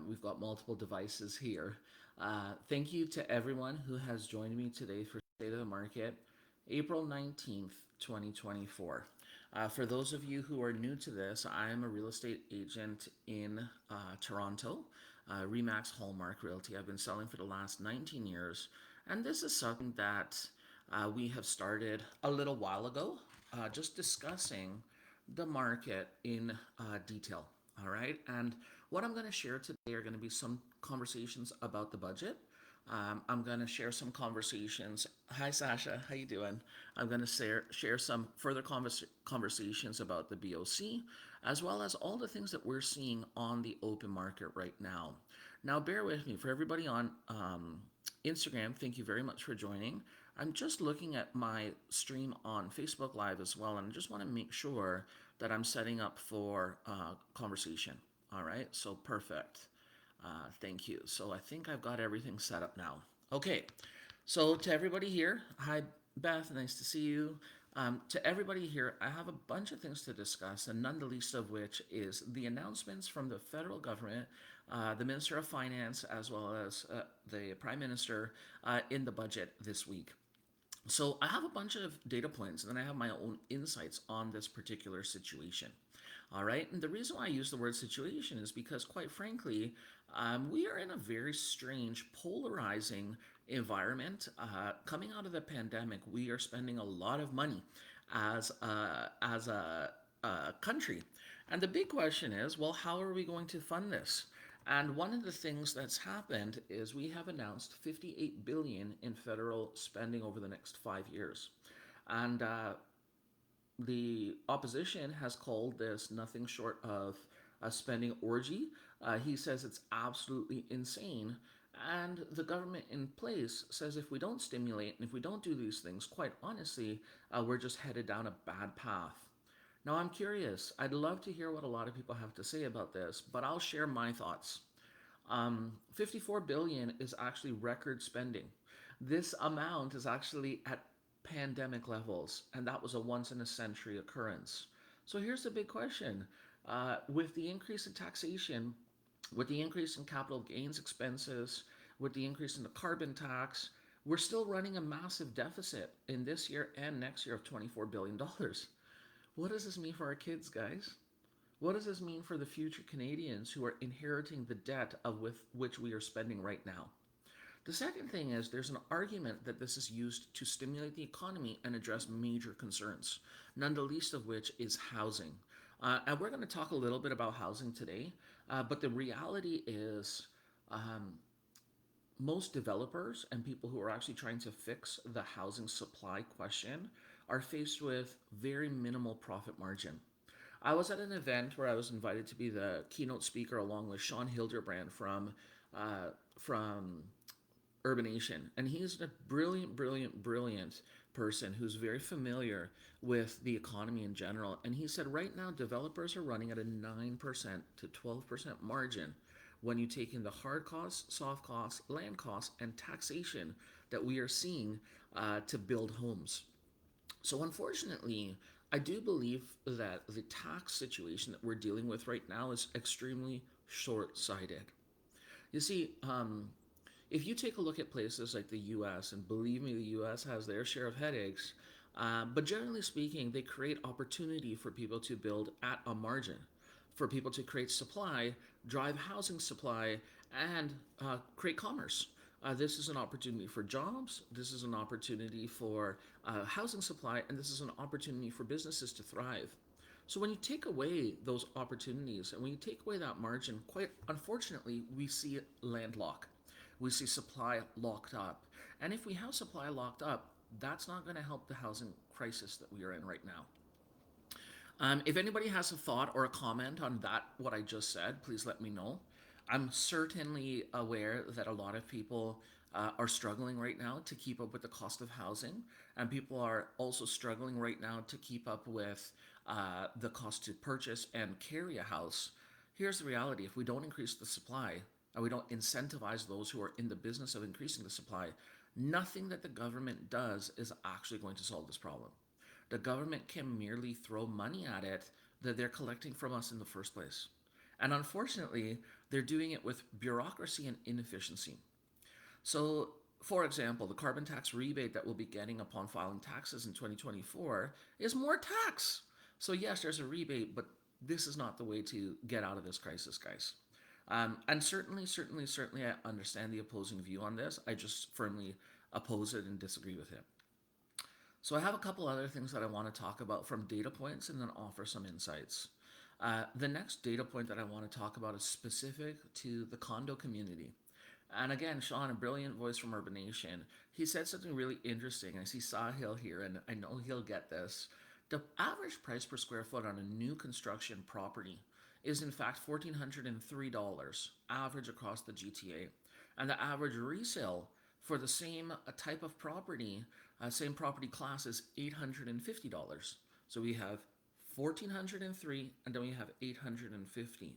We've got multiple devices here. Thank you to everyone who has joined me today for State of the Market, April 19th, 2024. For those of you who are new to this, I am a real estate agent in Toronto, Remax Hallmark Realty. I've been selling for the last 19 years, and this is something that we have started a little while ago, just discussing the market in detail. All right. And what I'm going to share today are going to be some conversations about the budget. I'm going to share some conversations. Hi, Sasha. How you doing? I'm going to share some further conversations about the BOC, as well as all the things that we're seeing on the open market right now. Now, bear with me. For everybody on Instagram, thank you very much for joining. I'm just looking at my stream on Facebook Live as well, and I just want to make sure that I'm setting up for conversation. All right, so perfect. Thank you. So I think I've got everything set up now. Okay, so to everybody here, hi Beth, nice to see you. To everybody here, I have a bunch of things to discuss, and none the least of which is the announcements from the federal government, the Minister of Finance, as well as the Prime Minister in the budget this week. So I have a bunch of data points, and then I have my own insights on this particular situation. All right, and the reason why I use the word situation is because, quite frankly, we are in a very strange, polarizing environment. Coming out of the pandemic, we are spending a lot of money as a country, and the big question is, well, how are we going to fund this? And one of the things that's happened is we have announced 58 billion in federal spending over the next 5 years. And the opposition has called this nothing short of a spending orgy. He says it's absolutely insane. And the government in place says if we don't stimulate and if we don't do these things, quite honestly, we're just headed down a bad path. Now, I'm curious. I'd love to hear what a lot of people have to say about this, but I'll share my thoughts. 54 billion is actually record spending. This amount is actually at pandemic levels, and that was a once in a century occurrence. So here's the big question: with the increase in taxation, with the increase in capital gains expenses, with the increase in the carbon tax, we're still running a massive deficit in this year and next year of $24 billion. What does this mean for our kids, guys? What does this mean for the future Canadians who are inheriting the debt of with which we are spending right now? The second thing is there's an argument that this is used to stimulate the economy and address major concerns, none the least of which is housing. And we're going to talk a little bit about housing today, but the reality is most developers and people who are actually trying to fix the housing supply question are faced with very minimal profit margin. I was at an event where I was invited to be the keynote speaker along with Sean Hildebrand from Urbanation, and he's a brilliant, brilliant, brilliant person who's very familiar with the economy in general. And he said right now developers are running at a 9% to 12% margin when you take in the hard costs, soft costs, land costs, and taxation that we are seeing to build homes. So, unfortunately, I do believe that the tax situation that we're dealing with right now is extremely short sighted. You see, if you take a look at places like the US, and believe me, the US has their share of headaches, but generally speaking, they create opportunity for people to build at a margin, for people to create supply, drive housing supply, and create commerce. This is an opportunity for jobs, this is an opportunity for housing supply, and this is an opportunity for businesses to thrive. So when you take away those opportunities and when you take away that margin, quite unfortunately, we see land lock. We see supply locked up. And if we have supply locked up, that's not going to help the housing crisis that we are in right now. If anybody has a thought or a comment on that, what I just said, please let me know. I'm certainly aware that a lot of people are struggling right now to keep up with the cost of housing, and people are also struggling right now to keep up with the cost to purchase and carry a house. Here's the reality: if we don't increase the supply and we don't incentivize those who are in the business of increasing the supply, nothing that the government does is actually going to solve this problem. The government can merely throw money at it that they're collecting from us in the first place. And unfortunately, they're doing it with bureaucracy and inefficiency. So, for example, the carbon tax rebate that we'll be getting upon filing taxes in 2024 is more tax. So, yes, there's a rebate, but this is not the way to get out of this crisis, guys. And certainly, I understand the opposing view on this. I just firmly oppose it and disagree with it. So, I have a couple other things that I want to talk about from data points and then offer some insights. The next data point that I want to talk about is specific to the condo community. And again, Sean, a brilliant voice from Urbanation, he said something really interesting. I see Sahil here, and I know he'll get this. The average price per square foot on a new construction property is in fact $1,403 average across the GTA. And the average resale for the same type of property, same property class, is $850. So we have 1,403 and then we have 850.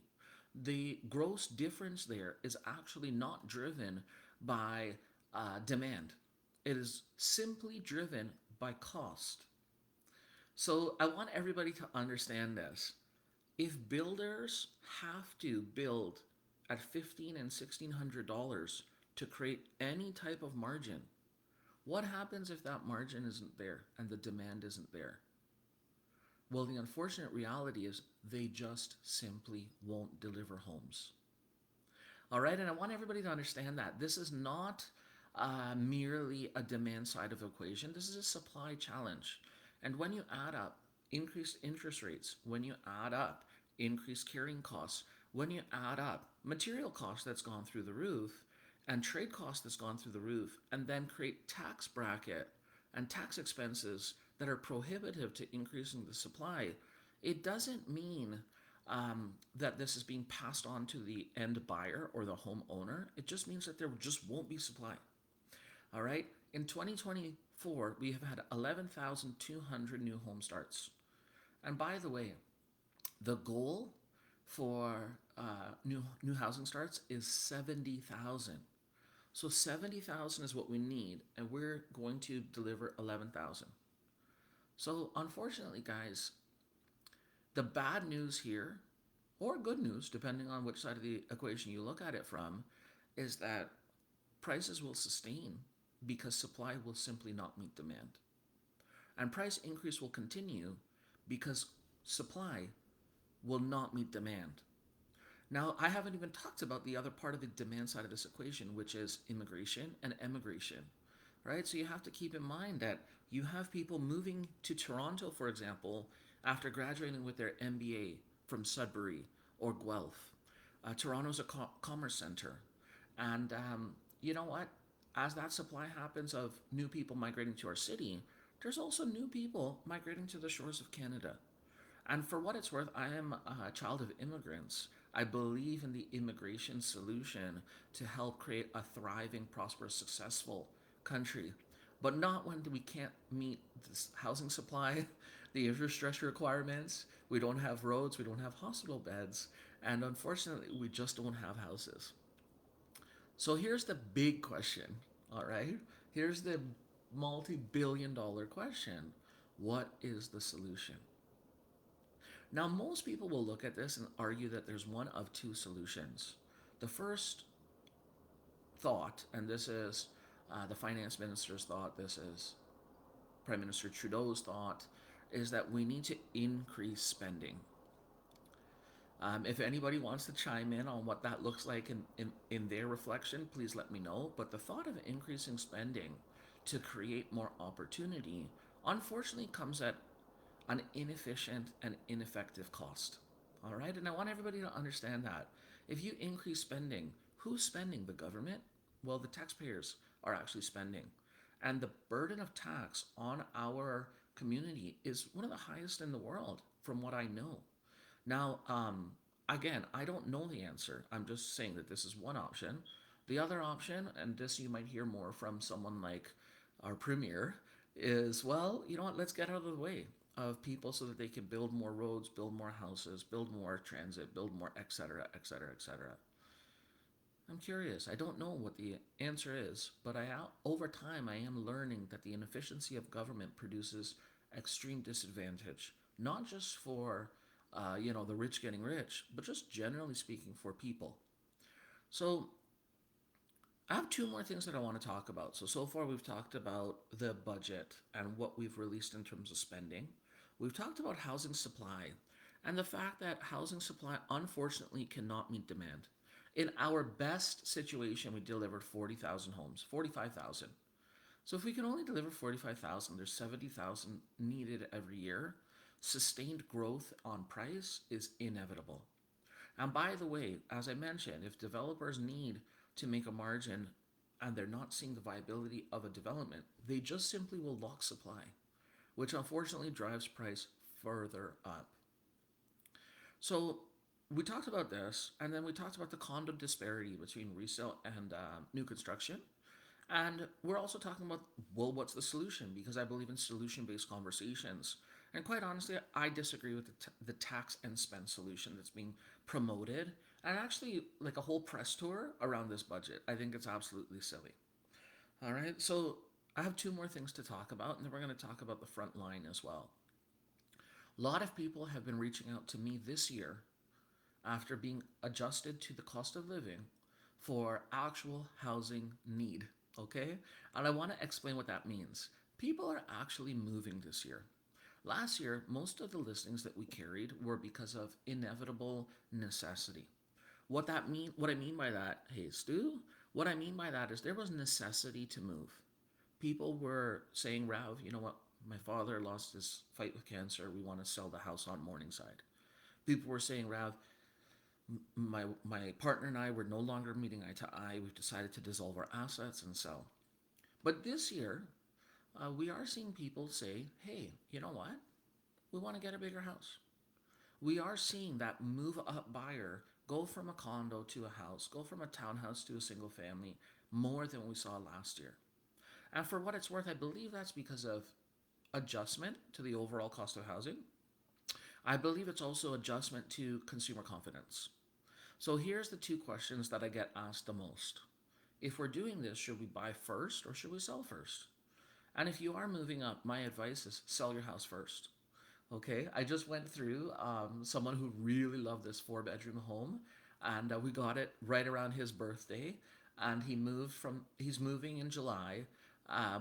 The gross difference there is actually not driven by demand. It is simply driven by cost. So I want everybody to understand this. If builders have to build at $1,500 and $1,600 to create any type of margin, what happens if that margin isn't there and the demand isn't there? Well, the unfortunate reality is they just simply won't deliver homes. All right, and I want everybody to understand that this is not merely a demand side of the equation. This is a supply challenge. And when you add up increased interest rates, when you add up increased carrying costs, when you add up material costs that's gone through the roof and trade costs that's gone through the roof, and then create tax bracket and tax expenses that are prohibitive to increasing the supply, it doesn't mean that this is being passed on to the end buyer or the homeowner. It just means that there just won't be supply. All right. In 2024, we have had 11,200 new home starts. And by the way, the goal for new housing starts is 70,000. So 70,000 is what we need, and we're going to deliver 11,000. So unfortunately, guys, the bad news here, or good news, depending on which side of the equation you look at it from, is that prices will sustain because supply will simply not meet demand. And price increase will continue because supply will not meet demand. Now, I haven't even talked about the other part of the demand side of this equation, which is immigration and emigration, right? So you have to keep in mind that you have people moving to Toronto, for example, after graduating with their MBA from Sudbury or Guelph. Toronto's a commerce center. And you know what? As that supply happens of new people migrating to our city, there's also new people migrating to the shores of Canada. And for what it's worth, I am a child of immigrants. I believe in the immigration solution to help create a thriving, prosperous, successful country. But not when we can't meet this housing supply, the infrastructure requirements, we don't have roads, we don't have hospital beds, and unfortunately, we just don't have houses. So here's the big question, all right? Here's the multi-billion-dollar question. What is the solution? Now, most people will look at this and argue that there's one of two solutions. The first thought, and this is the finance minister's thought, this is Prime Minister Trudeau's thought, is that we need to increase spending. If anybody wants to chime in on what that looks like in their reflection, please let me know. But the thought of increasing spending to create more opportunity, unfortunately, comes at an inefficient and ineffective cost. All right, and I want everybody to understand that. If you increase spending, who's spending? The government? Well, the taxpayers are actually spending. And the burden of tax on our community is one of the highest in the world, from what I know. Now, again, I don't know the answer. I'm just saying that this is one option. The other option, and this you might hear more from someone like our premier, is, well, you know what, let's get out of the way of people so that they can build more roads, build more houses, build more transit, build more, etc., etc., etc. I'm curious. I don't know what the answer is, but over time I am learning that the inefficiency of government produces extreme disadvantage, not just for the rich getting rich, but just generally speaking for people. So I have two more things that I want to talk about. So far we've talked about the budget and what we've released in terms of spending. We've talked about housing supply and the fact that housing supply unfortunately cannot meet demand. In our best situation, we delivered 40,000 homes, 45,000. So if we can only deliver 45,000, there's 70,000 needed every year. Sustained growth on price is inevitable. And by the way, as I mentioned, if developers need to make a margin and they're not seeing the viability of a development, they just simply will lock supply, which unfortunately drives price further up. So we talked about this, and then we talked about the condo disparity between resale and new construction. And we're also talking about, well, what's the solution? Because I believe in solution based conversations. And quite honestly, I disagree with the tax and spend solution that's being promoted. And actually, like a whole press tour around this budget. I think it's absolutely silly. All right. So I have two more things to talk about, and then we're going to talk about the front line as well. A lot of people have been reaching out to me this year after being adjusted to the cost of living for actual housing need. Okay? And I want to explain what that means. People are actually moving this year. Last year, most of the listings that we carried were because of inevitable necessity. What I mean by that, hey Stu, what I mean by that is there was necessity to move. People were saying, Rav, you know what? My father lost his fight with cancer. We want to sell the house on Morningside. People were saying, Rav, my partner and I were no longer meeting eye to eye. We've decided to dissolve our assets and sell. But this year, we are seeing people say, hey, you know what? We want to get a bigger house. We are seeing that move up buyer go from a condo to a house, go from a townhouse to a single family more than we saw last year. And for what it's worth, I believe that's because of adjustment to the overall cost of housing. I believe it's also adjustment to consumer confidence. So here's the two questions that I get asked the most. If we're doing this, should we buy first or should we sell first? And if you are moving up, my advice is sell your house first. Okay, I just went through someone who really loved this four-bedroom home, and we got it right around his birthday. And he's moving in July,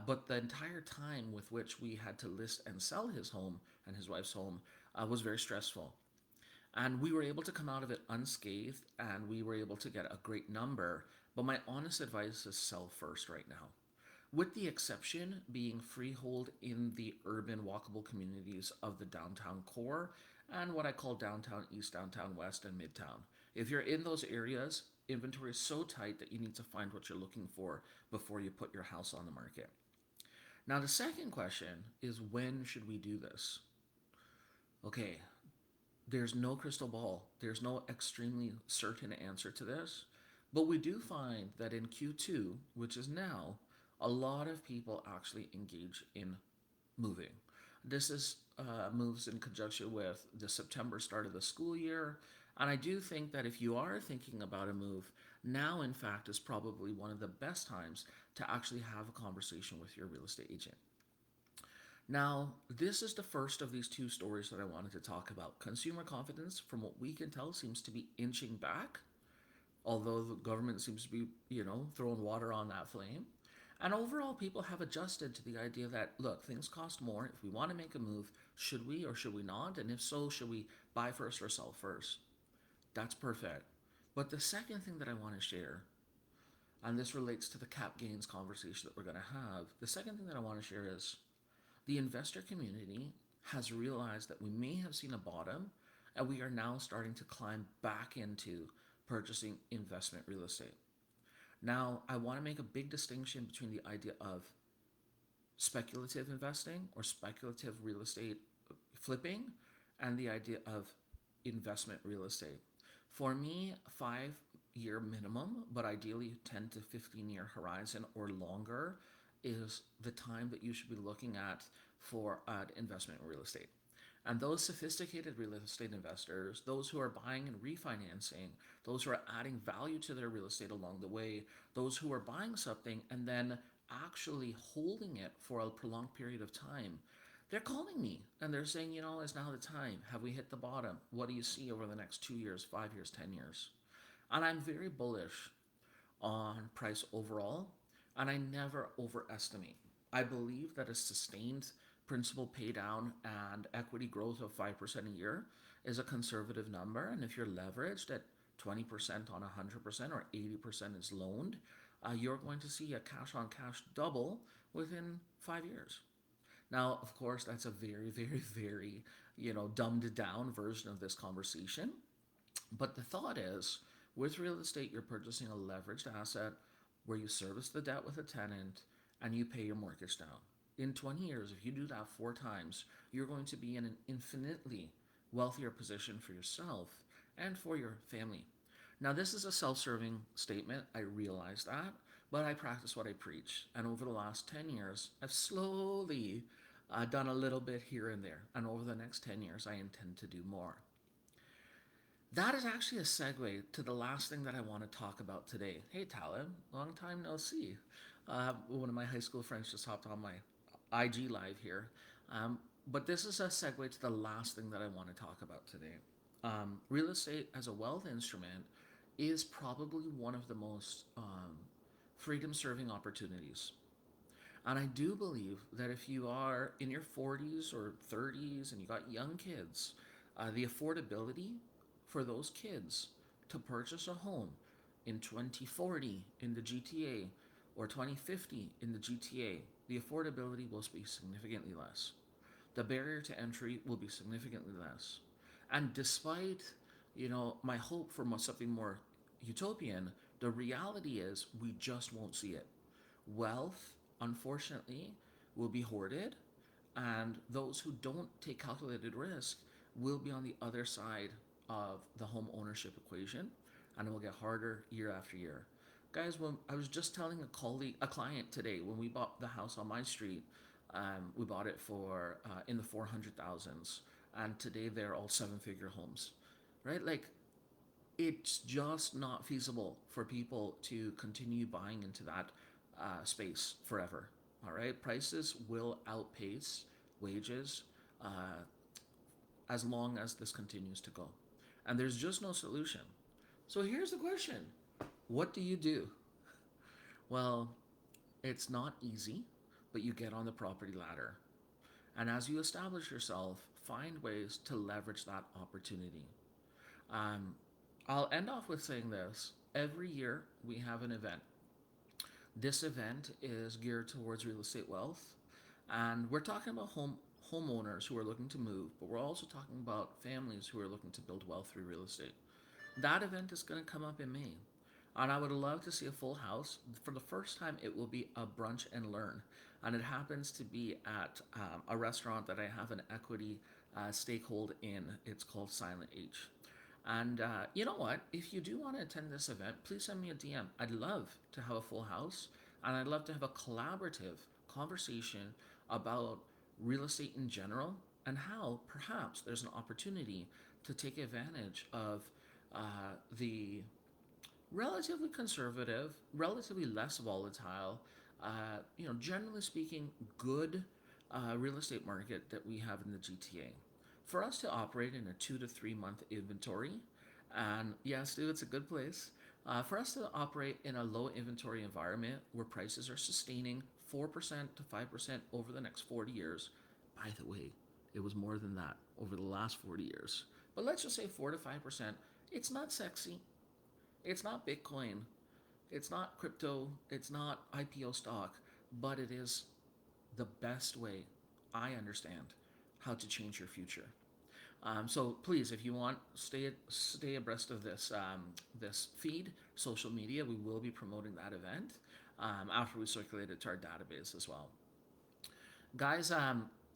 but the entire time with which we had to list and sell his home and his wife's home was very stressful. And we were able to come out of it unscathed and we were able to get a great number. But my honest advice is sell first right now, with the exception being freehold in the urban walkable communities of the downtown core and what I call downtown east, downtown west, and midtown. If you're in those areas, inventory is so tight that you need to find what you're looking for before you put your house on the market. Now, the second question is, when should we do this? Okay, there's no crystal ball, there's no extremely certain answer to this, but we do find that in Q2, which is now, a lot of people actually engage in moving. This is moves in conjunction with the September start of the school year. And I do think that if you are thinking about a move, now in fact is probably one of the best times to actually have a conversation with your real estate agent. Now, this is the first of these two stories that I wanted to talk about. Consumer confidence, from what we can tell, seems to be inching back, although the government seems to be, throwing water on that flame. And overall, people have adjusted to the idea that, look, things cost more. If we want to make a move, should we or should we not? And if so, should we buy first or sell first? That's perfect. But the second thing that I want to share, and this relates to the cap gains conversation that we're going to have, the second thing that I want to share is the investor community has realized that we may have seen a bottom and we are now starting to climb back into purchasing investment real estate. Now, I want to make a big distinction between the idea of speculative investing or speculative real estate flipping and the idea of investment real estate. For me, 5 year minimum, but ideally 10 to 15 year horizon or longer is the time that you should be looking at for investment real estate. And those sophisticated real estate investors, those who are buying and refinancing, those who are adding value to their real estate along the way, those who are buying something and then actually holding it for a prolonged period of time, they're calling me and they're saying, is now the time? Have we hit the bottom? What do you see over the next 2 years, 5 years, 10 years? And I'm very bullish on price overall, and I never overestimate. I believe that a sustained principal pay down and equity growth of 5% a year is a conservative number. And if you're leveraged at 20% on 100% or 80% is loaned, you're going to see a cash on cash double within 5 years. Now, of course, that's a very, very, very, dumbed down version of this conversation. But the thought is, with real estate, you're purchasing a leveraged asset where you service the debt with a tenant and you pay your mortgage down. In 20 years, if you do that 4 times, you're going to be in an infinitely wealthier position for yourself and for your family. Now, this is a self serving statement. I realize that, but I practice what I preach. And over the last 10 years, I've slowly done a little bit here and there. And over the next 10 years, I intend to do more. That is actually a segue to the last thing that I want to talk about today. Hey, Talib, long time no see. One of my high school friends just hopped on my IG live here. But this is a segue to the last thing that I want to talk about today. Real estate as a wealth instrument is probably one of the most freedom serving opportunities. And I do believe that if you are in your 40s or 30s and you got young kids, the affordability for those kids to purchase a home in 2040 in the GTA or 2050 in the GTA, the affordability will be significantly less. The barrier to entry will be significantly less. And despite, my hope for something more utopian, the reality is we just won't see it. Wealth, unfortunately, will be hoarded, and those who don't take calculated risk will be on the other side of the home ownership equation, and it will get harder year after year. Guys, when I was just telling a client today, when we bought the house on my street, we bought it for in the 400,000s, and today they're all seven-figure homes, right? Like, it's just not feasible for people to continue buying into that space forever. All right, prices will outpace wages uh, as long as this continues to go, and there's just no solution. So here's the question: what do you do? Well, it's not easy, but you get on the property ladder, and as you establish yourself, find ways to leverage that opportunity. Um, I'll end off with saying this: every year we have an event. This event is geared towards real estate wealth, and we're talking about homeowners who are looking to move, but we're also talking about families who are looking to build wealth through real estate. That event is going to come up in May, and I would love to see a full house. For the first time, it will be a brunch and learn, and it happens to be at a restaurant that I have an equity stakehold in. It's called Silent H. And you know what? If you do want to attend this event, please send me a DM. I'd love to have a full house, and I'd love to have a collaborative conversation about real estate in general and how perhaps there's an opportunity to take advantage of the relatively conservative, relatively less volatile, generally speaking, good real estate market that we have in the GTA. For us to operate in a 2 to 3 month inventory, and yes, Stu, it's a good place. For us to operate in a low inventory environment where prices are sustaining 4% to 5% over the next 40 years, by the way, it was more than that over the last 40 years. But let's just say 4 to 5%. It's not sexy. It's not Bitcoin. It's not crypto. It's not IPO stock. But it is the best way I understand how to change your future. So please, if you want, stay abreast of this feed, social media. We will be promoting that event after we circulate it to our database as well. Guys,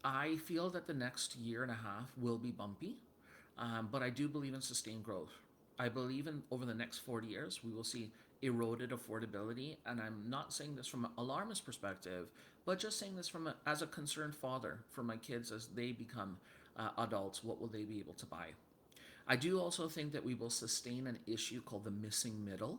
I feel that the next year and a half will be bumpy, but I do believe in sustained growth. I believe in over the next 40 years, we will see eroded affordability. And I'm not saying this from an alarmist perspective, but just saying this as a concerned father for my kids as they become adults. What will they be able to buy? I do also think that we will sustain an issue called the missing middle.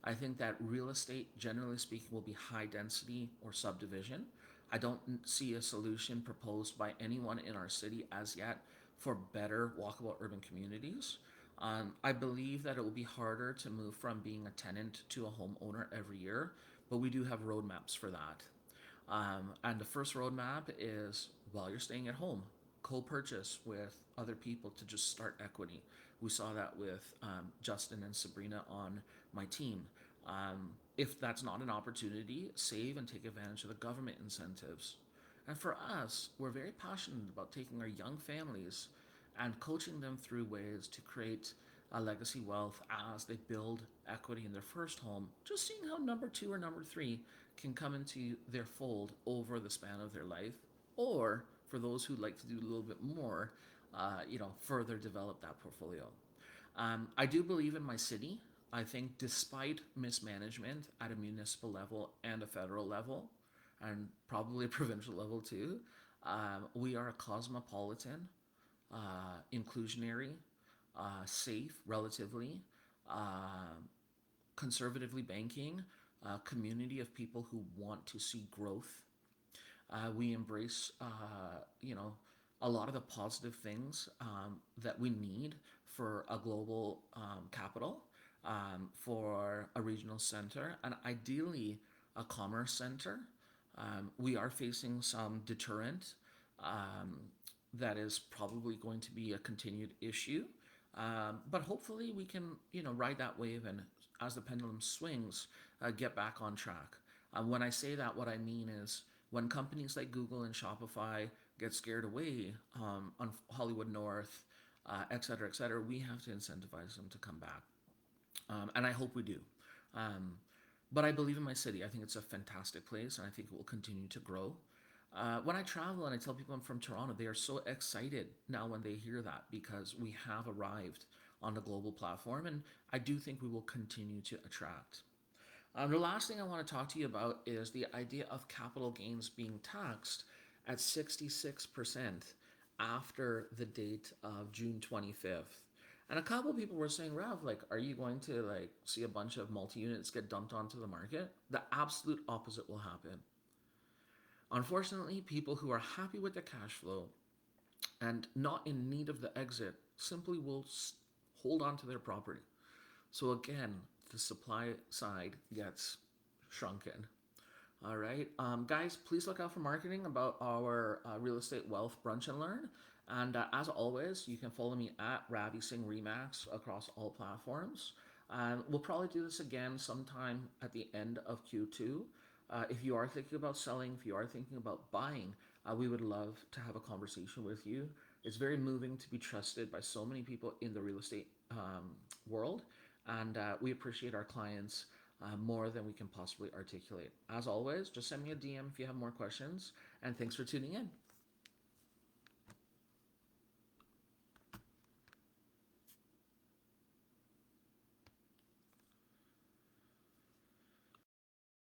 I think that real estate, generally speaking, will be high density or subdivision. I don't see a solution proposed by anyone in our city as yet for better walkable urban communities. I believe that it will be harder to move from being a tenant to a homeowner every year, but we do have roadmaps for that. And the first roadmap is while you're staying at home, co purchase with other people to just start equity. We saw that with Justin and Sabrina on my team. If that's not an opportunity, save and take advantage of the government incentives. And for us, we're very passionate about taking our young families and coaching them through ways to create a legacy wealth as they build equity in their first home, just seeing how number two or number three can come into their fold over the span of their life. Or for those who like to do a little bit more, further develop that portfolio. I do believe in my city. I think despite mismanagement at a municipal level and a federal level, and probably a provincial level too, we are a cosmopolitan, inclusionary, safe, relatively, uh, conservatively banking, community of people who want to see growth. We embrace, a lot of the positive things that we need for a global capital, for a regional center, and ideally a commerce center. We are facing some deterrent um, that is probably going to be a continued issue. But hopefully we can, ride that wave and as the pendulum swings, get back on track. When I say that, what I mean is when companies like Google and Shopify get scared away on Hollywood North, et cetera, we have to incentivize them to come back. And I hope we do. Um, but I believe in my city. I think it's a fantastic place, and I think it will continue to grow. When I travel and I tell people I'm from Toronto, they are so excited now when they hear that because we have arrived on the global platform, and I do think we will continue to attract. The last thing I want to talk to you about is the idea of capital gains being taxed at 66% after the date of June 25th. And a couple of people were saying, Rav, like, are you going to like see a bunch of multi-units get dumped onto the market? The absolute opposite will happen. Unfortunately, people who are happy with the cash flow and not in need of the exit simply will hold on to their property. So again, the supply side gets shrunken. All right, guys, please look out for marketing about our real estate wealth brunch and learn. And as always, you can follow me at Ravi Singh Remax across all platforms. We'll probably do this again sometime at the end of Q2. If you are thinking about selling, if you are thinking about buying, we would love to have a conversation with you. It's very moving to be trusted by so many people in the real estate world, and we appreciate our clients more than we can possibly articulate. As always, just send me a DM if you have more questions, and thanks for tuning in.